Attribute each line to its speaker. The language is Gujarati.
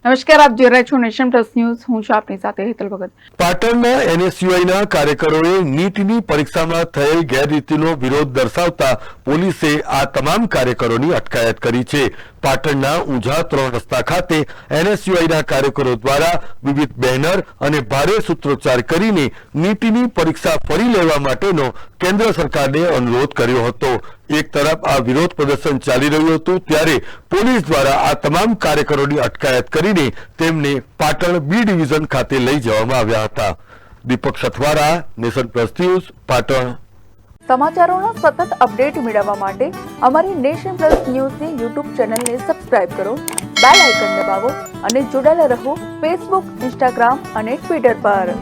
Speaker 1: નમસ્કાર, આપ જોઈ રહ્યા છો નેશન પ્લસ ન્યૂઝ. હું છું આપની સાથે હેતલ ભગત.
Speaker 2: પાટણના એનએસયુઆઈના કાર્યકરોએ નીટની પરીક્ષામાં થયેલ ગેરરીતિનો વિરોધ દર્શાવતા પોલીસે આ તમામ કાર્યકરોની અટકાયત કરી છે. પાટણના ઊંઝા 3 રસ્તા ખાતે એનએસયુઆઈના કાર્યકરો દ્વારા વિવિધ બેનર અને ભારે સૂત્રોચ્ચાર કરીને નીટની પરીક્ષા ફરી લેવા માટેનો કેન્દ્ર સરકારને અનુરોધ કર્યો હતો. એક તરફ આ વિરોધ પ્રદર્શન ચાલી રહ્યું હતું ત્યારે પોલીસ દ્વારા આ તમામ કાર્યકરોની અટકાયત કરીને તેમને પાટણ બી ડિવિઝન ખાતે લઈ જવામાં આવ્યા હતા. Deepak Sathvara, Nation Plus News, Patan.
Speaker 1: સમાચારોનો સતત અપડેટ મેળવવા માટે અમારી નેશન પ્લસ ન્યૂઝની યુટ્યુબ ચેનલને સબસ્ક્રાઇબ કરો, બેલ આઇકન દબાવો અને જોડાયેલા રહો ફેસબુક, ઇન્સ્ટાગ્રામ અને ટ્વિટર પર.